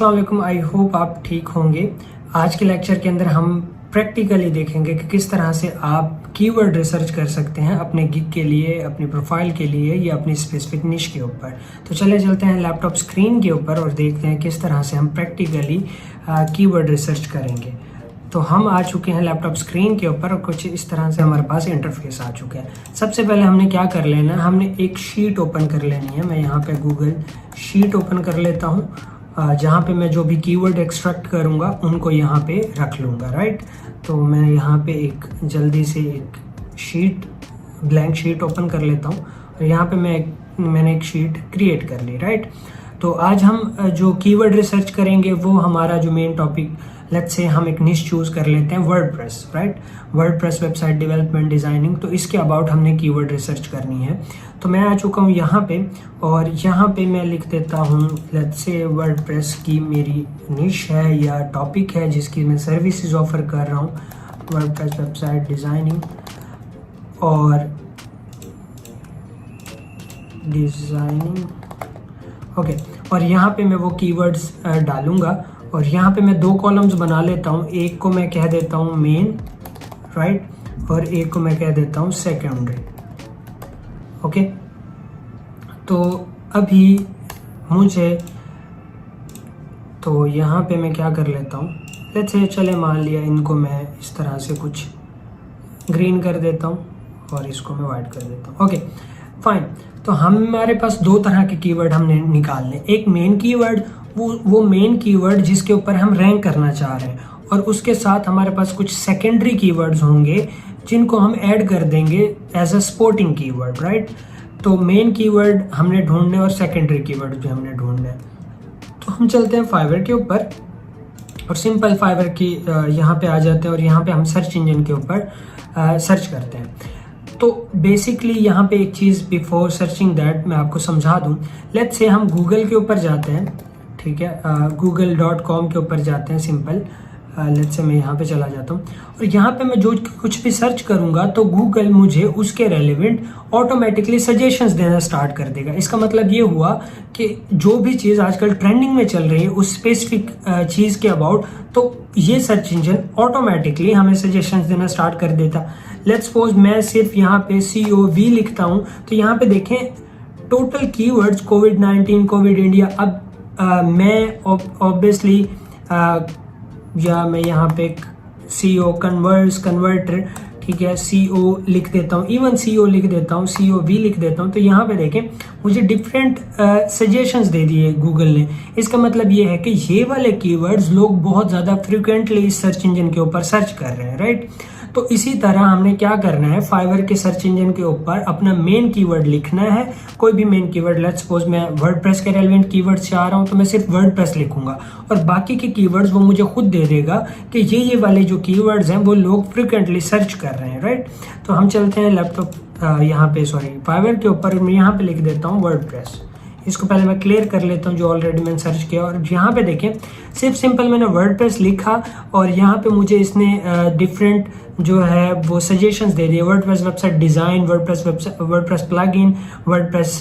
अस्सलाम वालेकुम। I hope आप ठीक होंगे। आज के लेक्चर के अंदर हम प्रैक्टिकली देखेंगे कि किस तरह से आप कीवर्ड रिसर्च कर सकते हैं अपने गिग के लिए, अपनी प्रोफाइल के लिए या अपनी स्पेसिफिक निश के ऊपर। तो चले चलते हैं लैपटॉप स्क्रीन के ऊपर और देखते हैं किस तरह से हम प्रैक्टिकली कीवर्ड रिसर्च करेंगे। तो हम आ चुके हैं लैपटॉप स्क्रीन के ऊपर और कुछ इस तरह से हमारे पास इंटरफेस आ चुका है। सबसे पहले हमने क्या कर लेना है, हमने एक शीट ओपन कर लेनी है। मैं यहाँ पे गूगल शीट ओपन कर लेता हूँ, जहाँ पे मैं जो भी कीवर्ड एक्सट्रैक्ट करूँगा उनको यहाँ पे रख लूँगा। राइट, तो मैं यहाँ पे एक जल्दी से एक शीट, ब्लैंक शीट ओपन कर लेता हूँ और यहाँ पे मैंने एक शीट क्रिएट कर ली। राइट, तो आज हम जो कीवर्ड रिसर्च करेंगे वो हमारा जो मेन टॉपिक, लेट्स से हम एक निश चूज कर लेते हैं WordPress. Right, WordPress website development designing. तो इसके अबाउट हमने कीवर्ड रिसर्च करनी है। तो मैं आ चुका हूँ यहाँ पे और यहाँ पे मैं लिख देता हूँ लेट्स से वर्डप्रेस की मेरी निश है या टॉपिक है जिसकी मैं सर्विसेज ऑफर कर रहा हूँ, वर्डप्रेस वेबसाइट डिजाइनिंग और डिजाइनिंग। ओके, और यहाँ पे मैं वो कीवर्ड्स डालूंगा और यहाँ पे मैं दो कॉलम्स बना लेता हूँ। एक को मैं कह देता हूँ मेन, राइट, और एक को मैं कह देता हूँ सेकेंडरी। ओके, तो अभी मुझे, तो यहाँ पे मैं क्या कर लेता हूँ, लेट्स से चले मान लिया इनको मैं इस तरह से कुछ ग्रीन कर देता हूँ और इसको मैं वाइट कर देता हूँ। Okay fine. तो हमारे पास दो तरह के कीवर्ड हमने निकालने, एक मेन कीवर्ड, वो मेन कीवर्ड जिसके ऊपर हम रैंक करना चाह रहे हैं, और उसके साथ हमारे पास कुछ सेकेंडरी कीवर्ड्स होंगे जिनको हम ऐड कर देंगे as a supporting keyword. Right, तो मेन कीवर्ड हमने ढूंढने और सेकेंडरी कीवर्ड भी हमने ढूंढने। तो हम चलते हैं फाइवर के ऊपर और सिंपल फाइवर की यहाँ पे आ जाते हैं और यहाँ पे हम सर्च इंजन के ऊपर सर्च करते हैं। तो बेसिकली यहाँ पे एक चीज़ बिफोर सर्चिंग दैट मैं आपको समझा दूँ। लेट्स से हम गूगल के ऊपर जाते हैं, ठीक है, google.com के ऊपर जाते हैं सिंपल। लेट्स से मैं यहाँ पे चला जाता हूँ और यहाँ पे मैं जो कुछ भी सर्च करूँगा तो गूगल मुझे उसके रेलिवेंट ऑटोमेटिकली सजेशंस देना स्टार्ट कर देगा। इसका मतलब ये हुआ कि जो भी चीज़ आजकल ट्रेंडिंग में चल रही है उस स्पेसिफिक चीज़ के अबाउट, तो ये सर्च इंजन ऑटोमेटिकली हमें सजेशंस देना स्टार्ट कर देता। लेट्स सपोज मैं सिर्फ यहाँ पे COV लिखता हूँ तो यहाँ पे देखें टोटल कीवर्ड्स कोविड-19, कोविड इंडिया। अब मैं ऑब्वियसली या मैं यहाँ पे CO कन्वर्टर, ठीक है, CO लिख देता हूँ, इवन CO लिख देता हूँ, COV लिख देता हूँ। तो यहाँ पे देखें मुझे डिफरेंट सजेशंस दे दिए गूगल ने। इसका मतलब ये है कि ये वाले कीवर्ड्स लोग बहुत ज़्यादा फ्रिक्वेंटली इस सर्च इंजन के ऊपर सर्च कर रहे हैं। राइट, तो इसी तरह हमने क्या करना है, फाइवर के सर्च इंजन के ऊपर अपना मेन कीवर्ड लिखना है, कोई भी मेन कीवर्ड। लेट्स सपोज मैं वर्डप्रेस के रेलेवेंट कीवर्ड चाह रहा हूं तो मैं सिर्फ वर्डप्रेस लिखूंगा और बाकी के कीवर्ड्स वो मुझे खुद दे देगा कि ये वाले जो कीवर्ड्स हैं वो लोग फ्रिक्वेंटली सर्च कर रहे हैं। राइट, तो हम चलते हैं लैपटॉप यहाँ पे फाइवर के ऊपर, मैं यहाँ पे लिख देता हूँ वर्डप्रेस। इसको पहले मैं क्लियर कर लेता हूँ जो ऑलरेडी मैंने सर्च किया और यहाँ पे देखें सिर्फ सिंपल मैंने वर्डप्रेस लिखा और यहाँ पे मुझे इसने डिफरेंट जो है वो सजेशंस दे दिए। WordPress website design, WordPress plugin, WordPress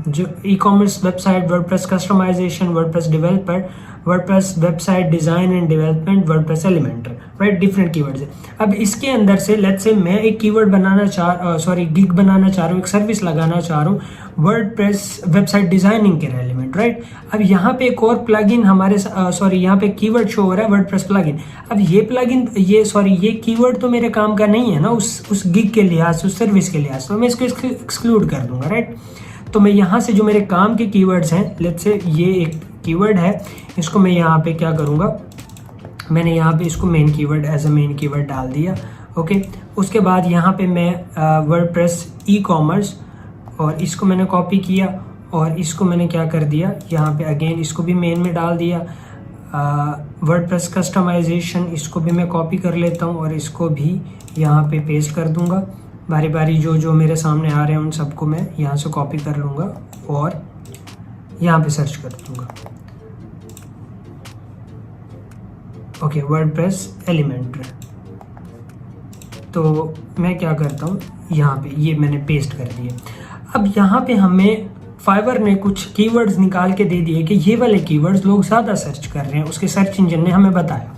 जो ecommerce website, WordPress customisation, WordPress developer, WordPress website design and development, WordPress Elementor. Right, different keywords है। अब इसके अंदर से लेट्स से मैं एक कीवर्ड गिग बनाना चाह रहा हूँ, एक सर्विस लगाना चाह रहा हूँ वर्डप्रेस वेबसाइट डिजाइनिंग के रेलेवेंट। राइट, अब यहाँ पे एक और प्लगइन हमारे यहाँ पे कीवर्ड शो हो रहा है वर्डप्रेस प्लगइन। अब ये प्लगइन ये कीवर्ड तो मेरे काम का नहीं है ना उस गिग के लिहाज से, उस सर्विस के लिहाज से, तो मैं इसको एक्सक्लूड कर दूंगा। राइट, तो मैं यहाँ से जो मेरे काम के कीवर्ड्स हैं, लेट्स से ये एक कीवर्ड है, इसको मैं यहाँ पे क्या करूँगा, मैंने यहाँ पे इसको main keyword as a main keyword डाल दिया। ओके, उसके बाद यहाँ पे मैं वर्डप्रेस ई-कॉमर्स और इसको मैंने कॉपी किया और इसको मैंने क्या कर दिया, यहाँ पे अगेन इसको भी मेन में डाल दिया। वर्डप्रेस कस्टमाइजेशन, इसको भी मैं कॉपी कर लेता हूँ और इसको भी यहाँ पे पेस्ट कर दूंगा। बारी बारी जो मेरे सामने आ रहे हैं उन सबको मैं यहाँ से कॉपी कर लूँगा और यहाँ पे सर्च कर दूंगा। Okay, WordPress Elementor. तो मैं क्या करता हूँ, यहाँ पे ये मैंने पेस्ट कर दिए। अब यहाँ पे हमें फाइवर ने कुछ कीवर्ड्स निकाल के दे दिए कि ये वाले कीवर्ड्स लोग ज़्यादा सर्च कर रहे हैं, उसके सर्च इंजन ने हमें बताया।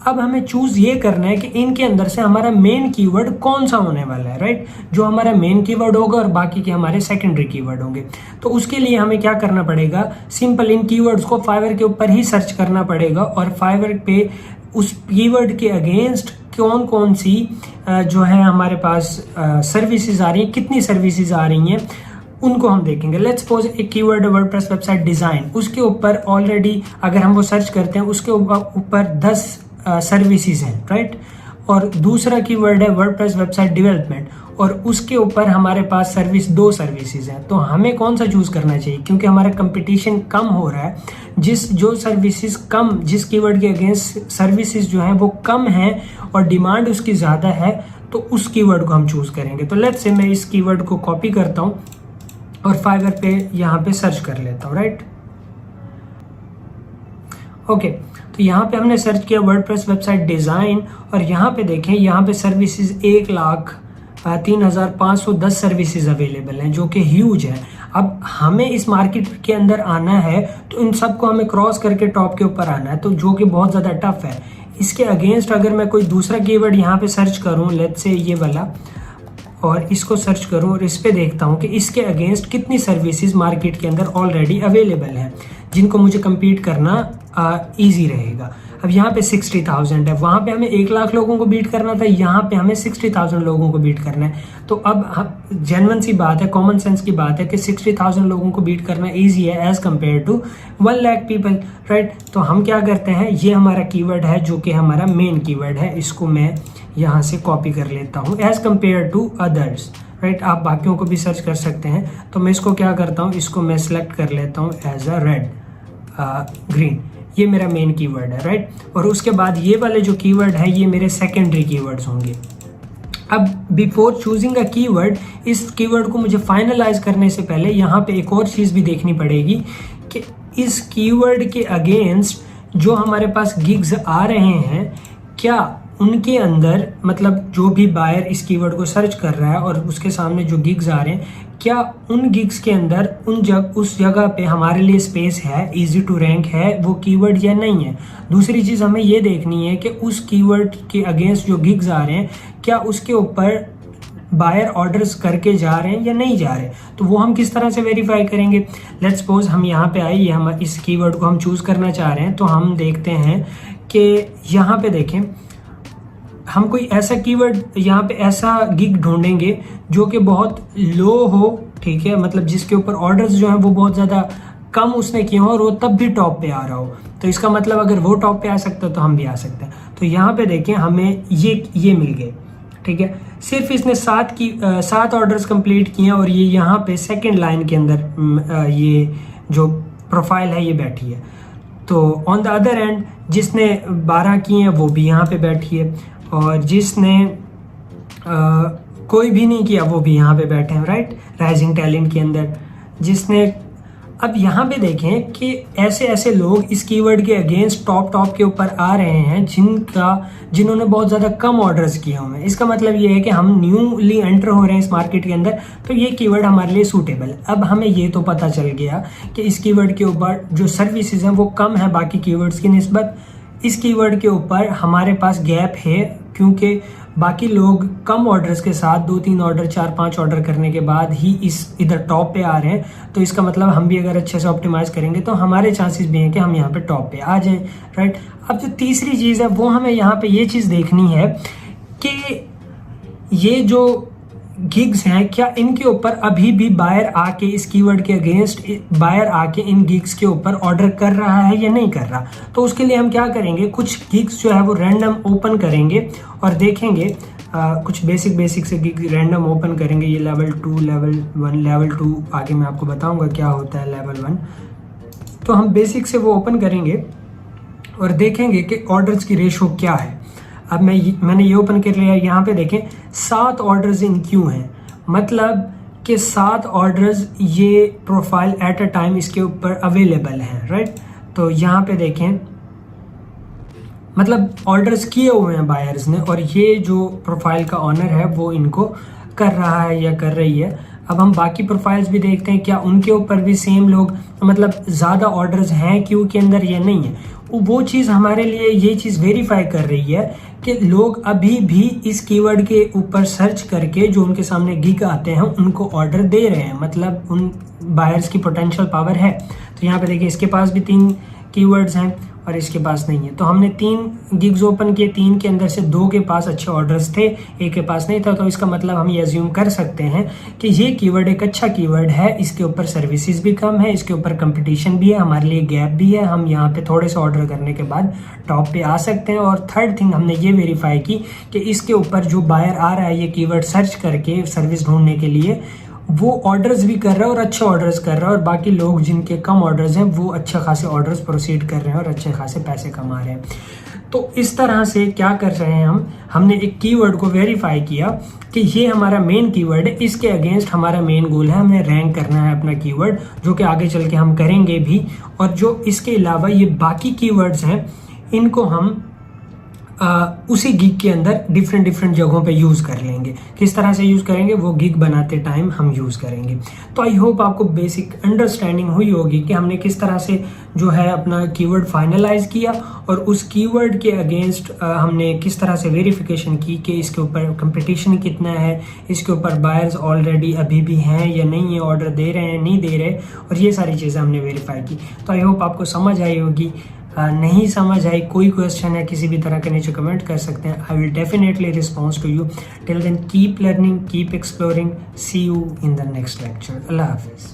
अब हमें चूज ये करना है कि इनके अंदर से हमारा मेन कीवर्ड कौन सा होने वाला है, राइट। जो हमारा मेन कीवर्ड होगा और बाकी के हमारे सेकेंडरी कीवर्ड होंगे। तो उसके लिए हमें क्या करना पड़ेगा, सिंपल इन कीवर्ड्स को फाइवर के ऊपर ही सर्च करना पड़ेगा और फाइवर पे उस कीवर्ड के अगेंस्ट कौन कौन सी जो है हमारे पास सर्विसेज आ रही हैं, कितनी सर्विसेज आ रही हैं, उनको हम देखेंगे। लेट्स सपोज एक कीवर्ड है वर्डप्रेस वेबसाइट डिजाइन, उसके ऊपर ऑलरेडी अगर हम वो सर्च करते हैं उसके ऊपर 10 सर्विसेज हैं, राइट। और दूसरा कीवर्ड है वर्डप्रेस वेबसाइट डेवलपमेंट और उसके ऊपर हमारे पास 2 सर्विसेज हैं। तो हमें कौन सा चूज करना चाहिए, क्योंकि हमारा कंपटीशन कम हो रहा है, जो सर्विसेज कम, जिस कीवर्ड के अगेंस्ट सर्विसेज जो हैं वो कम हैं और डिमांड उसकी ज़्यादा है, तो उस कीवर्ड को हम चूज करेंगे। तो लेट्स से मैं इस कीवर्ड को कॉपी करता हूँ और फाइवर पे यहाँ पे सर्च कर लेता हूँ, राइट। ओके, तो यहाँ पे हमने सर्च किया वर्डप्रेस वेबसाइट डिज़ाइन और यहाँ पे देखें, यहाँ पे सर्विसेज 1,03,510 सर्विसेज अवेलेबल हैं, जो कि ह्यूज है। अब हमें इस मार्केट के अंदर आना है तो इन सबको हमें क्रॉस करके टॉप के ऊपर आना है, तो जो कि बहुत ज़्यादा टफ है। इसके अगेंस्ट अगर मैं कोई दूसरा कीवर्ड यहाँ पे सर्च करूँ, लेट्स से ये वाला, और इसको सर्च करूँ और इस पे देखता हूँ कि इसके अगेंस्ट कितनी सर्विसेज मार्केट के अंदर ऑलरेडी अवेलेबल हैं जिनको मुझे compete करना ईजी रहेगा। अब यहाँ पे 60,000 है, वहाँ पे हमें 1,00,000 लोगों को बीट करना था, यहाँ पे हमें 60,000 लोगों को बीट करना है। तो अब जेन्युइन सी बात है, कॉमन सेंस की बात है कि 60,000 लोगों को बीट करना ईजी है as compare to 1,00,000 people, right. तो हम क्या करते हैं, ये हमारा कीवर्ड है जो कि हमारा मेन कीवर्ड है, इसको मैं यहाँ से कॉपी कर लेता हूँ as compare to others, right. आप बाकियों को भी सर्च कर सकते हैं। तो मैं इसको क्या करता हूँ, इसको मैं सिलेक्ट कर लेता हूँ एज अ रेड ग्रीन, ये मेरा मेन कीवर्ड है, राइट। और उसके बाद ये वाले जो कीवर्ड है ये मेरे सेकेंडरी कीवर्ड्स होंगे। अब बिफोर चूजिंग अ कीवर्ड, इस कीवर्ड को मुझे फाइनलाइज करने से पहले यहाँ पे एक और चीज़ भी देखनी पड़ेगी कि इस कीवर्ड के अगेंस्ट जो हमारे पास गिग्स आ रहे हैं, क्या उनके अंदर, मतलब जो भी बायर इस कीवर्ड को सर्च कर रहा है और उसके सामने जो गिग्स आ रहे हैं, क्या उन गिग्स के अंदर उस जगह पे हमारे लिए स्पेस है, इजी टू रैंक है वो कीवर्ड या नहीं है। दूसरी चीज़ हमें ये देखनी है कि उस कीवर्ड के अगेंस्ट जो गिग्स आ रहे हैं, क्या उसके ऊपर बायर ऑर्डर्स करके जा रहे हैं या नहीं जा रहे। तो वो हम किस तरह से वेरीफाई करेंगे। लेट्स सपोज हम यहाँ पे आए, ये हम इस कीवर्ड को हम चूज़ करना चाह रहे हैं, तो हम देखते हैं कि यहाँ पे देखें, हम कोई ऐसा कीवर्ड यहाँ पे ऐसा गिग ढूंढेंगे जो कि बहुत लो हो, ठीक है, मतलब जिसके ऊपर ऑर्डर्स जो हैं वो बहुत ज़्यादा कम उसने किए हो और वो तब भी टॉप पे आ रहा हो। तो इसका मतलब अगर वो टॉप पे आ सकता है तो हम भी आ सकते हैं। तो यहाँ पे देखें, हमें ये मिल गए, ठीक है। सिर्फ इसने 7 ऑर्डर्स कंप्लीट किए और ये यहाँ पे सेकेंड लाइन के अंदर ये जो प्रोफाइल है ये बैठी है। तो ऑन द अदर एंड जिसने 12 किए हैं वो भी यहाँ पे बैठी है और जिसने कोई भी नहीं किया वो भी यहाँ पे बैठे हैं, राइट, राइजिंग टैलेंट के अंदर जिसने। अब यहाँ पे देखें कि ऐसे ऐसे लोग इस कीवर्ड के अगेंस्ट टॉप के ऊपर आ रहे हैं जिन्होंने बहुत ज़्यादा कम ऑर्डर्स किए हुए हैं। इसका मतलब ये है कि हम न्यूली एंटर हो रहे हैं इस मार्केट के अंदर, तो ये कीवर्ड हमारे लिए सूटेबल है। अब हमें ये तो पता चल गया कि इस कीवर्ड के ऊपर जो सर्विसेज हैं वो कम है बाकी कीवर्ड्स की निस्बत। इस कीवर्ड के ऊपर हमारे पास गैप है क्योंकि बाकी लोग कम ऑर्डर्स के साथ 2-3 ऑर्डर 4-5 ऑर्डर करने के बाद ही इधर टॉप पे आ रहे हैं। तो इसका मतलब हम भी अगर अच्छे से ऑप्टिमाइज करेंगे तो हमारे चांसेस भी हैं कि हम यहाँ पे टॉप पे आ जाएं, राइट। अब जो तीसरी चीज़ है वो हमें यहाँ पे ये चीज़ देखनी है कि ये जो गिग्स हैं क्या इनके ऊपर अभी भी बायर आके इस कीवर्ड के अगेंस्ट बायर आके इन गिग्स के ऊपर ऑर्डर कर रहा है या नहीं कर रहा। तो उसके लिए हम क्या करेंगे, कुछ गिग्स जो है वो रैंडम ओपन करेंगे और देखेंगे कुछ बेसिक से गिग रैंडम ओपन करेंगे। ये लेवल 2, लेवल 1, लेवल 2 आगे मैं आपको बताऊंगा क्या होता है लेवल 1। तो हम बेसिक से वो ओपन करेंगे और देखेंगे कि ऑर्डर्स की रेशो क्या है। अब मैंने ये ओपन कर लिया, यहाँ पे देखें 7 ऑर्डर्स इन क्यू हैं, मतलब कि 7 ऑर्डर्स ये प्रोफाइल एट अ टाइम इसके ऊपर अवेलेबल हैं, राइट। तो यहाँ पे देखें मतलब ऑर्डर्स किए हुए हैं बायर्स ने और ये जो प्रोफाइल का ऑनर है वो इनको कर रहा है या कर रही है अब हम बाकी प्रोफाइल्स भी देखते हैं, क्या उनके ऊपर भी सेम लोग, मतलब ज़्यादा ऑर्डर्स हैं क्यू के अंदर या नहीं है। वो चीज़ हमारे लिए ये चीज़ वेरीफाई कर रही है कि लोग अभी भी इस कीवर्ड के ऊपर सर्च करके जो उनके सामने गिग आते हैं उनको ऑर्डर दे रहे हैं, मतलब उन बायर्स की पोटेंशियल पावर है। तो यहाँ पे देखिए इसके पास भी 3 कीवर्ड्स हैं और इसके पास नहीं है। तो हमने 3 गिग्स ओपन किए, 3 के अंदर से 2 के पास अच्छे ऑर्डर्स थे, एक के पास नहीं था। तो इसका मतलब हम ये अज्यूम कर सकते हैं कि ये कीवर्ड एक अच्छा कीवर्ड है, इसके ऊपर सर्विसेज भी कम है, इसके ऊपर कंपटीशन भी है, हमारे लिए गैप भी है, हम यहाँ पे थोड़े से ऑर्डर करने के बाद टॉप पे आ सकते हैं। और थर्ड थिंग हमने ये वेरीफाई की कि इसके ऊपर जो बायर आ रहा है ये कीवर्ड सर्च करके सर्विस ढूंढने के लिए, वो ऑर्डर्स भी कर रहा है और अच्छे ऑर्डर्स कर रहा है, और बाकी लोग जिनके कम ऑर्डर्स हैं वो अच्छे खासे ऑर्डर्स प्रोसीड कर रहे हैं और अच्छे खासे पैसे कमा रहे हैं। तो इस तरह से क्या कर रहे हैं हमने एक कीवर्ड को वेरीफाई किया कि ये हमारा मेन कीवर्ड है, इसके अगेंस्ट हमारा मेन गोल है, हमें रैंक करना है अपना कीवर्ड, जो कि आगे चल के हम करेंगे भी। और जो इसके अलावा ये बाकी कीवर्ड्स हैं इनको हम उसी गिग के अंदर डिफरेंट जगहों पे यूज़ कर लेंगे। किस तरह से यूज़ करेंगे वो गिग बनाते टाइम हम यूज़ करेंगे। तो आई होप आपको बेसिक अंडरस्टैंडिंग हुई होगी कि हमने किस तरह से जो है अपना कीवर्ड फाइनलाइज किया और उस कीवर्ड के अगेंस्ट हमने किस तरह से वेरिफिकेशन की कि इसके ऊपर कंपटीशन कितना है, इसके ऊपर बायर्स ऑलरेडी अभी भी हैं या नहीं है, ऑर्डर दे रहे हैं नहीं दे रहे, और ये सारी चीज़ें हमने वेरीफाई की। तो आई होप आपको समझ आई होगी। नहीं समझ आई, कोई क्वेश्चन है किसी भी तरह के, नीचे कमेंट कर सकते हैं। I will definitely response to you. Till then keep learning, keep exploring, see you in the next lecture. अल्लाह हाफिज़।